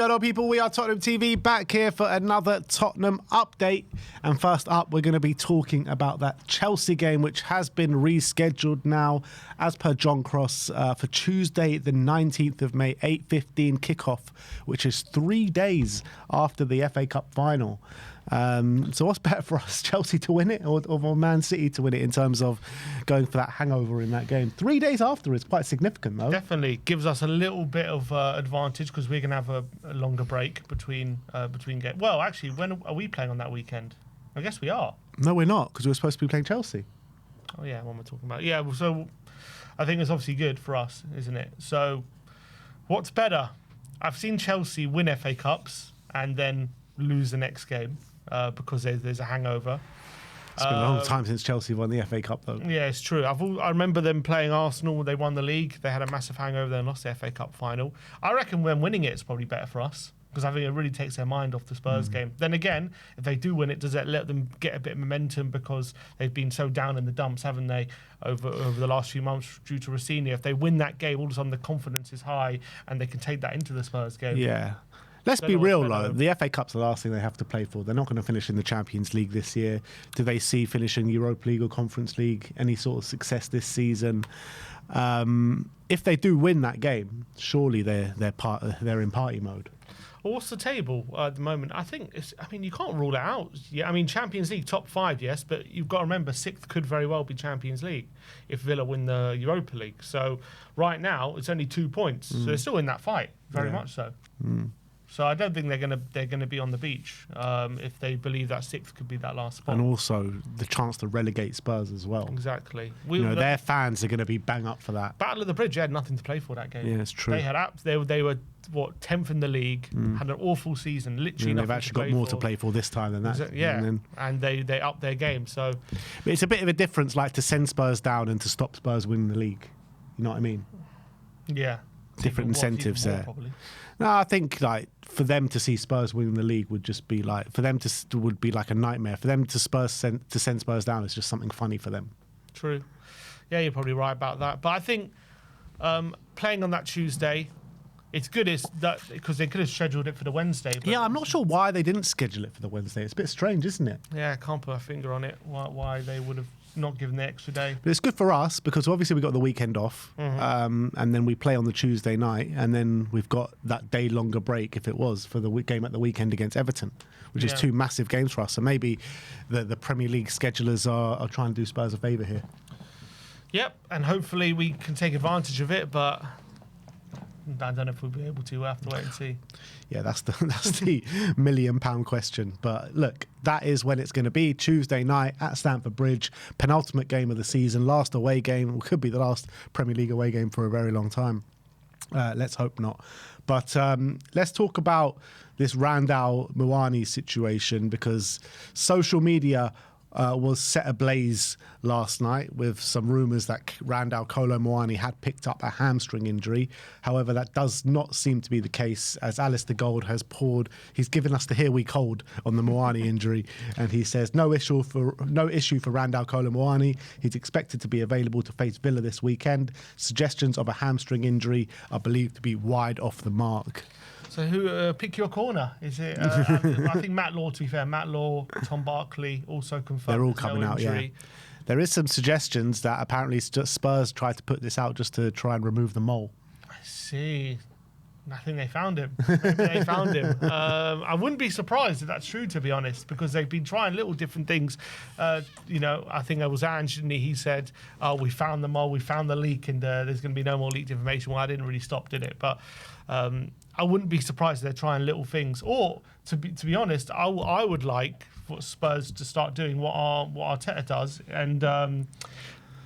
Hello people, we are Tottenham TV, back here for another Tottenham update. And first up, we're going to be talking about that Chelsea game, which has been rescheduled now, as per John Cross, for Tuesday the 19th of May, 8:15 kickoff, which is 3 days after the FA Cup final. So what's better for us, Chelsea to win it or Man City to win it in terms of going for that hangover in that game? 3 days after is quite significant, though. Definitely gives us a little bit of advantage because we're going to have a longer break between games. Well, actually, when are we playing on that weekend? I guess we are. No, we're not, because we're supposed to be playing Chelsea. Oh, yeah, what am I talking about? Yeah, so I think it's obviously good for us, isn't it? So what's better? I've seen Chelsea win FA Cups and then lose the next game. Because there's a hangover. It's been a long time since Chelsea won the FA Cup, though. Yeah, it's true. I remember them playing Arsenal. They won the league. They had a massive hangover. They lost the FA Cup final. I reckon when winning it, it's probably better for us because I think it really takes their mind off the Spurs game. Then again, if they do win it, does that let them get a bit of momentum because they've been so down in the dumps, haven't they, over the last few months due to Rossini? If they win that game, all of a sudden the confidence is high and they can take that into the Spurs game. Yeah. Let's be real, though. The FA Cup's the last thing they have to play for. They're not going to finish in the Champions League this year. Do they see finishing Europa League or Conference League any sort of success this season? If they do win that game, surely they're in party mode. Well, what's the table at the moment? I think you can't rule it out. Yeah, I mean, Champions League top 5, yes, but you've got to remember 6th could very well be Champions League if Villa win the Europa League. So right now it's only 2 points, so they're still in that fight, very much so. So I don't think they're gonna be on the beach if they believe that 6th could be that last spot. And also the chance to relegate Spurs as well. Exactly. Their fans are going to be bang up for that. Battle of the Bridge, they had nothing to play for that game. Yeah, it's true. They were 10th in the league, had an awful season, literally nothing. They've actually got more to play for this time than that. Yeah, and they upped their game. So but it's a bit of a difference, like to send Spurs down and to stop Spurs winning the league. You know what I mean? Yeah. Different incentives there. Probably. No, I think like for them to see Spurs winning the league would just be like would be like a nightmare. For them to send Spurs down is just something funny for them. True. Yeah, you're probably right about that. But I think playing on that Tuesday, it's good because they could have scheduled it for the Wednesday. But yeah, I'm not sure why they didn't schedule it for the Wednesday. It's a bit strange, isn't it? Yeah, I can't put a finger on it. Why they would have not given the extra day. But it's good for us because obviously we got the weekend off, and then we play on the Tuesday night, and then we've got that day longer break if it was for the game at the weekend against Everton, which is 2 massive games for us. So maybe the Premier League schedulers are trying to do Spurs a favour here. Yep, and hopefully we can take advantage of it, but I don't know if we'll be able to. We'll have to wait and see. Yeah, that's the £1 million question. But look, that is when it's going to be, Tuesday night at Stamford Bridge. Penultimate game of the season, last away game. It could be the last Premier League away game for a very long time. Let's hope not. But let's talk about this Randal Muani situation, because social media was set ablaze last night with some rumours that Randal Kolo Muani had picked up a hamstring injury. However, that does not seem to be the case, as Alistair Gold has he's given us the here we cold on the Muani injury, and he says no issue for Randal Kolo Muani. He's expected to be available to face Villa this weekend. Suggestions of a hamstring injury are believed to be wide off the mark. So who pick your corner? Is it? I think Matt Law. To be fair, Matt Law, Tom Barkley also confirmed. They're all coming out. Yeah. There is some suggestions that apparently Spurs tried to put this out just to try and remove the mole. I see. I think they found him. Maybe they found him. I wouldn't be surprised if that's true, to be honest, because they've been trying little different things. I think there was Anthony. He said, "Oh, we found the mole. We found the leak, and there's going to be no more leaked information." Well, I didn't really stop, did it? But I wouldn't be surprised if they're trying little things. Or to be honest, I would like for Spurs to start doing what Arteta does, and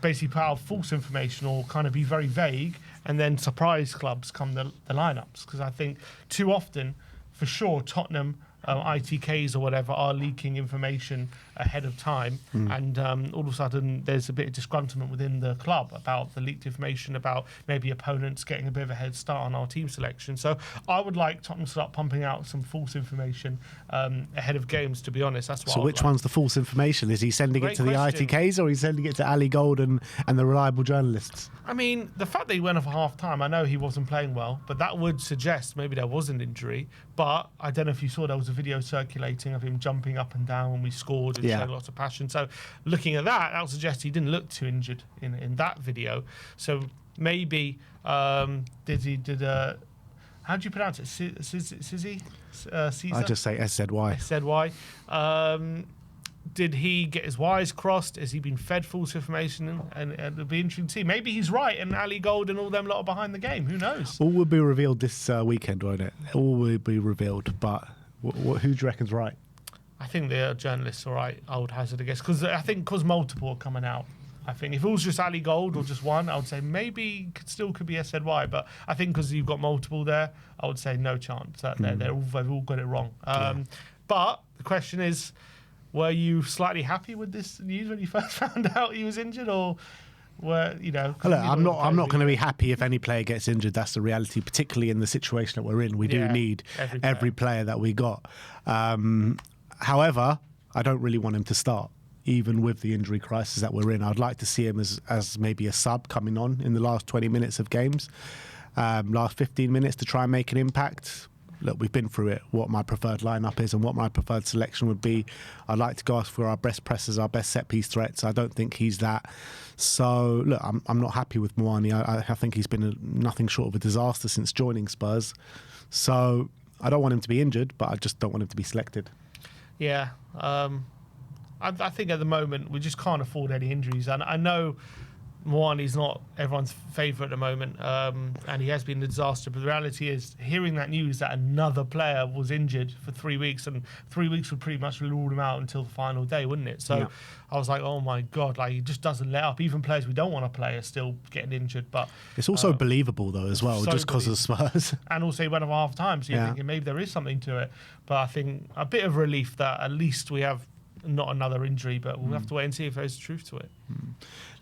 basically put out false information or kind of be very vague, and then surprise clubs come the lineups. Because I think too often, for sure, Tottenham ITKs or whatever are leaking information ahead of time, and all of a sudden there's a bit of disgruntlement within the club about the leaked information about maybe opponents getting a bit of a head start on our team selection. So I would like Tottenham to start pumping out some false information ahead of games, to be honest. That's what. So which one's the false information? Is he sending it to the question. ITKs, or is he sending it to Ali Gold and the reliable journalists? I mean, the fact that he went off at half-time, I know he wasn't playing well, but that would suggest maybe there was an injury. But I don't know if you saw, there was a video circulating of him jumping up and down when we scored and showing lots of passion. So looking at that, that would suggest he didn't look too injured in that video. So maybe, how do you pronounce it? Sizzy? I just say SZY. SZY. Did he get his wires crossed? Has he been fed false information? And it'll be interesting to see. Maybe he's right, and Ali Gold and all them lot are behind the game. Who knows? All will be revealed this weekend, won't it? All will be revealed. But who do you reckon's right? I think the journalists are right. I would hazard a guess, because multiple are coming out. I think if it was just Ali Gold or just one, I would say maybe could be SZY. But I think because you've got multiple there, I would say no chance. They've all got it wrong. But the question is, were you slightly happy with this news when you first found out he was injured, or were Look, I'm not going to be happy if any player gets injured. That's the reality, particularly in the situation that we're in. We do need every player that we got. However, I don't really want him to start, even with the injury crisis that we're in. I'd like to see him as maybe a sub coming on in the last 20 minutes of games, last 15 minutes to try and make an impact. Look, we've been through it, what my preferred lineup is and what my preferred selection would be. I'd like to go for our best pressers, our best set-piece threats. I don't think he's that. So, look, I'm not happy with Muani. I think he's been nothing short of a disaster since joining Spurs. So, I don't want him to be injured, but I just don't want him to be selected. Yeah. I think at the moment we just can't afford any injuries. And I know Muani's not everyone's favourite at the moment, and he has been a disaster. But the reality is, hearing that news that another player was injured for 3 weeks, and 3 weeks would pretty much rule him out until the final day, wouldn't it? So I was like, oh my God, he just doesn't let up. Even players we don't want to play are still getting injured. But it's also believable, though, as well, just because of Spurs. And also he went off half time, so you're thinking maybe there is something to it. But I think a bit of relief that at least we have not another injury, but we'll have to wait and see if there's truth to it.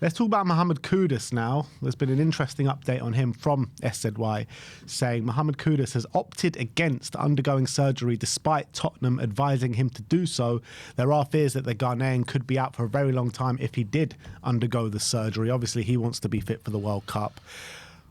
Let's talk about Mohammed Kudus now. There's been an interesting update on him from SZY, saying Mohammed Kudus has opted against undergoing surgery despite Tottenham advising him to do so. There are fears that the Ghanaian could be out for a very long time if he did undergo the surgery. Obviously, he wants to be fit for the World Cup.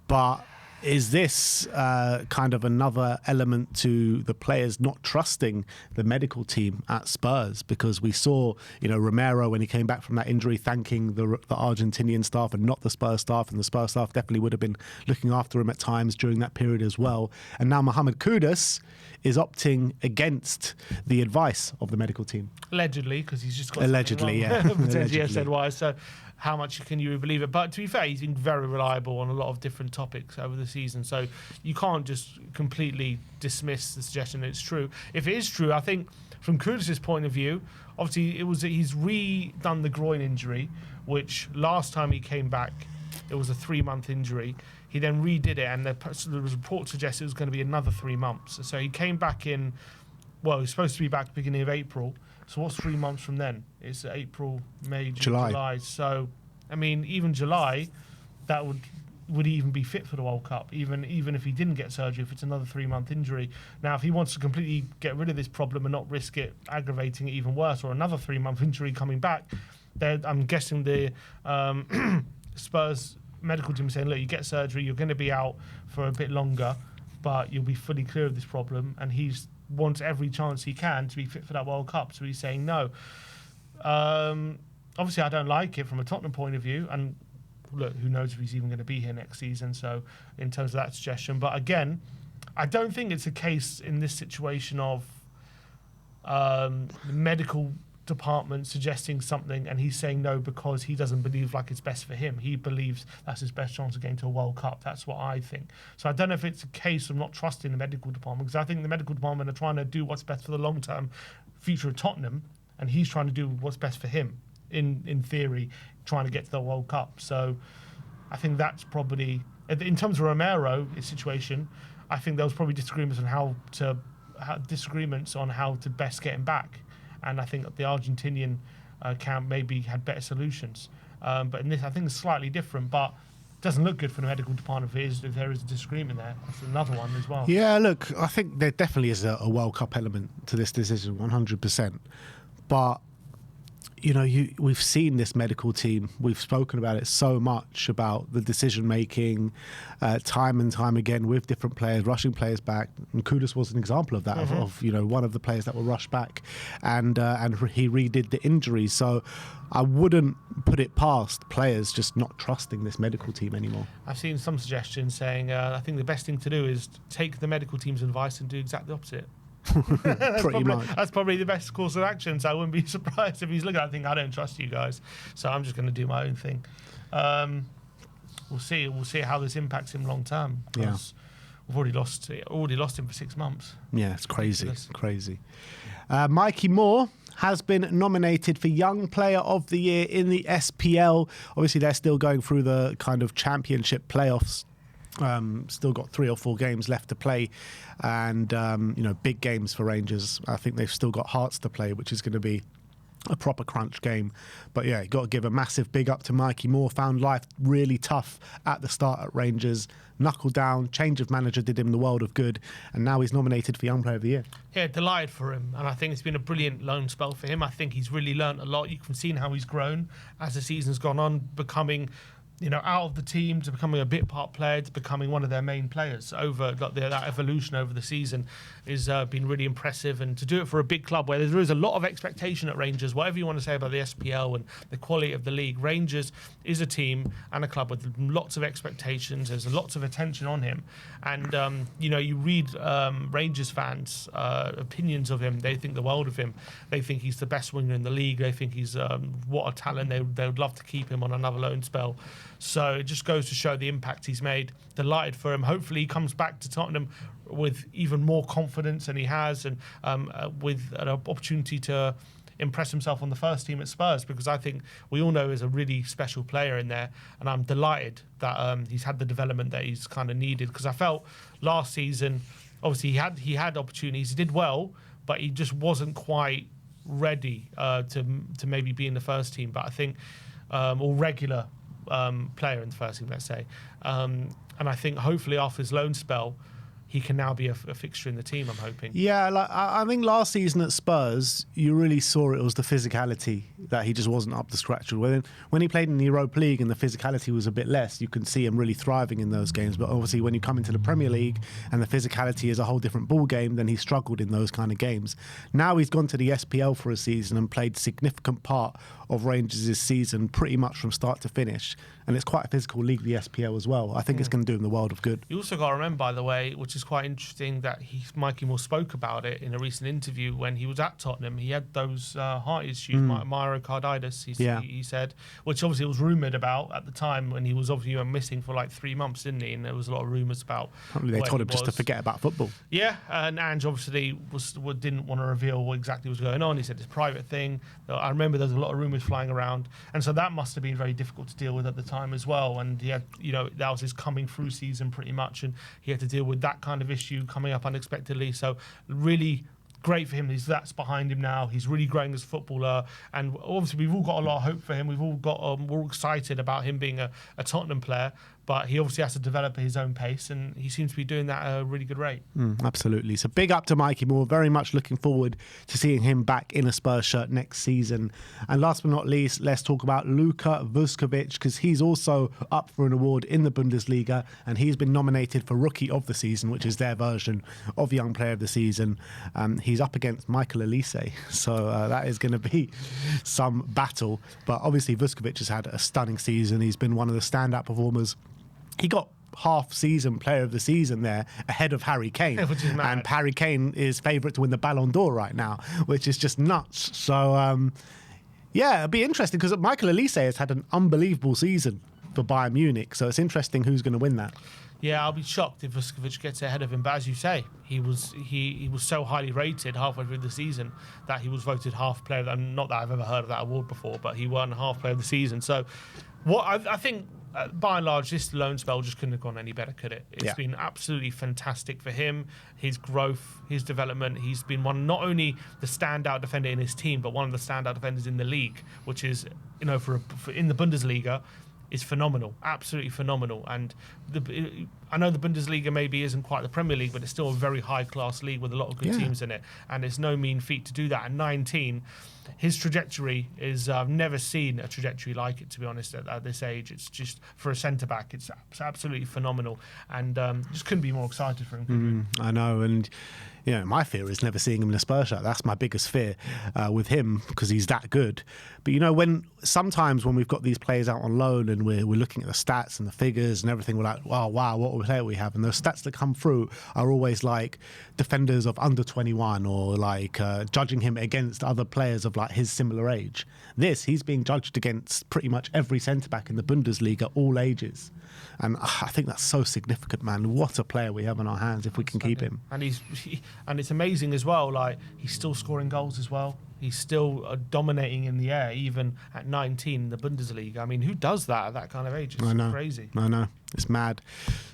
But is this kind of another element to the players not trusting the medical team at Spurs? Because we saw, Romero, when he came back from that injury, thanking the Argentinian staff and not the Spurs staff, and the Spurs staff definitely would have been looking after him at times during that period as well. And now Mohammed Kudus is opting against the advice of the medical team. Allegedly, because he's just got allegedly, yeah. Potentially SZY. So how much can you believe it? But to be fair, he's been very reliable on a lot of different topics over the season. So you can't just completely dismiss the suggestion that it's true. If it is true, I think from Kudus' point of view, obviously he's redone the groin injury, which last time he came back, it was a 3-month injury. He then redid it, and the report suggests it was going to be another 3 months. So he came back in, he's supposed to be back beginning of April. So what's 3 months from then? It's April, May, June, July. So, I mean, even July, that would he even be fit for the World Cup? Even if he didn't get surgery, if it's another 3-month injury. Now, if he wants to completely get rid of this problem and not risk it aggravating it even worse, or another 3-month injury coming back, I'm guessing the Spurs medical team is saying, look, you get surgery, you're going to be out for a bit longer, but you'll be fully clear of this problem. And he's wants every chance he can to be fit for that World Cup, so he's saying no. Obviously, I don't like it from a Tottenham point of view, and look, who knows if he's even going to be here next season, so in terms of that suggestion. But again, I don't think it's a case in this situation of the medical department suggesting something and he's saying no because he doesn't believe like it's best for him. He believes that's his best chance of getting to a World Cup. That's what I think. So I don't know if it's a case of not trusting the medical department, because I think the medical department are trying to do what's best for the long-term future of Tottenham, and he's trying to do what's best for him, in theory, trying to get to the World Cup. So I think that's probably, in terms of Romero, his situation, I think there was probably disagreements on how to disagreements on how to best get him back, and I think the Argentinian camp maybe had better solutions. But in this, I think it's slightly different, but doesn't look good for the medical department if there is a disagreement there. That's another one as well. Yeah, look, I think there definitely is a World Cup element to this decision, 100%. But we've seen this medical team. We've spoken about it so much, about the decision making, time and time again with different players, rushing players back. And Kudus was an example of that, of one of the players that were rushed back, and he redid the injuries. So I wouldn't put it past players just not trusting this medical team anymore. I've seen some suggestions saying I think the best thing to do is take the medical team's advice and do exactly the opposite. That's probably the best course of action. So I wouldn't be surprised if he's looking at it and think, I don't trust you guys, so I'm just going to do my own thing. We'll see how this impacts him long term. Yeah, we've already lost him for 6 months. Yeah, it's crazy. Mikey Moore has been nominated for Young Player of the Year in the SPL. Obviously, they're still going through the kind of championship playoffs. Still got 3 or 4 games left to play, and big games for Rangers. I think they've still got Hearts to play, which is going to be a proper crunch game. But yeah, got to give a massive big up to Mikey Moore. Found life really tough at the start at Rangers, knuckled down, change of manager did him the world of good, and now he's nominated for Young Player of the Year. Yeah, delighted for him, and I think it's been a brilliant loan spell for him. I think he's really learnt a lot. You can see how he's grown as the season's gone on, becoming out of the team to becoming a bit part player to becoming one of their main players. That evolution over the season has been really impressive, and to do it for a big club where there is a lot of expectation at Rangers, whatever you want to say about the SPL and the quality of the league, Rangers is a team and a club with lots of expectations. There's lots of attention on him, and you read Rangers fans' opinions of him. They think the world of him. They think he's the best winger in the league. They think he's what a talent. They would love to keep him on another loan spell. So it just goes to show the impact he's made. Delighted for him. Hopefully he comes back to Tottenham with even more confidence than he has, and with an opportunity to impress himself on the first team at Spurs, because I think we all know he's a really special player in there, and I'm delighted that he's had the development that he's kind of needed, because I felt last season, obviously he had opportunities, he did well, but he just wasn't quite ready to maybe be in the first team. But I think or regular player in the first team, let's say. And I think hopefully after his loan spell, he can now be a fixture in the team, I'm hoping. Yeah, I think last season at Spurs, you really saw it was the physicality that he just wasn't up to scratch with. When he played in the Europa League and the physicality was a bit less, you can see him really thriving in those games. But obviously when you come into the Premier League and the physicality is a whole different ball game, then he struggled in those kind of games. Now he's gone to the SPL for a season and played significant part of Rangers' season pretty much from start to finish. And it's quite a physical league, the SPL as well. I think it's going to do him the world of good. You also got to remember, by the way, which is quite interesting, that Mikey Moore spoke about it in a recent interview when he was at Tottenham. He had those heart issues, myocarditis, he said, which obviously was rumoured about at the time when he was obviously missing for like 3 months, didn't he? And there was a lot of rumours about probably they told him just to forget about football. Yeah, and Ange obviously didn't want to reveal what exactly was going on. He said it's a private thing. I remember there was a lot of rumours flying around, and so that must have been very difficult to deal with at the time as well. And he had, that was his coming through season pretty much, and he had to deal with that kind of issue coming up unexpectedly. So really great for him. That's behind him now. He's really growing as a footballer, and obviously we've all got a lot of hope for him. We've all got we're all excited about him being a Tottenham player, but he obviously has to develop at his own pace, and he seems to be doing that at a really good rate. Absolutely. So big up to Mikey Moore. Very much looking forward to seeing him back in a Spurs shirt next season. And last but not least, let's talk about Luka Vuskovic, because he's also up for an award in the Bundesliga, and he's been nominated for Rookie of the Season, which is their version of Young Player of the Season. He's up against Michael Elise, so that is going to be some battle. But obviously Vuskovic has had a stunning season. He's been one of the standout performers. He got half-season player of the season there ahead of Harry Kane. Which is mad. And Harry Kane is favourite to win the Ballon d'Or right now, which is just nuts. So, it'll be interesting because Michael Elise has had an unbelievable season for Bayern Munich. So it's interesting who's going to win that. Yeah, I'll be shocked if Vuskovic gets ahead of him. But as you say, he was so highly rated halfway through the season that he was voted half player. Not that I've ever heard of that award before, but he won half player of the season. So what I think by and large, this loan spell just couldn't have gone any better, could it? It's been absolutely fantastic for him, his growth, his development. He's been not only the standout defender in his team, but one of the standout defenders in the league, which is, for in the Bundesliga, is phenomenal, absolutely phenomenal. And I know the Bundesliga maybe isn't quite the Premier League, but it's still a very high-class league with a lot of good teams in it. And it's no mean feat to do that at 19. His trajectory is, I've never seen a trajectory like it, to be honest, at this age. It's just, for a centre-back, it's absolutely phenomenal. And just couldn't be more excited for him. I know, and my fear is never seeing him in a Spurs shirt. That's my biggest fear with him, because he's that good. But sometimes when we've got these players out on loan and we're looking at the stats and the figures and everything, we're like, wow, what a player we have. And those stats that come through are always like defenders of under 21, or like judging him against other players of like his similar age. He's being judged against pretty much every centre-back in the Bundesliga, all ages. And I think that's so significant, man. What a player we have on our hands if we can keep him. And and it's amazing as well. Like, he's still scoring goals as well. He's still dominating in the air, even at 19 in the Bundesliga. I mean, who does that at that kind of age? It's crazy. I know. It's mad.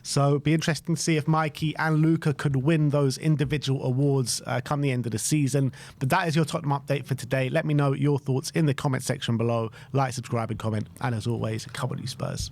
So it'd be interesting to see if Mikey and Luka could win those individual awards come the end of the season. But that is your Tottenham update for today. Let me know your thoughts in the comment section below. Like, subscribe and comment. And as always, come on, you Spurs.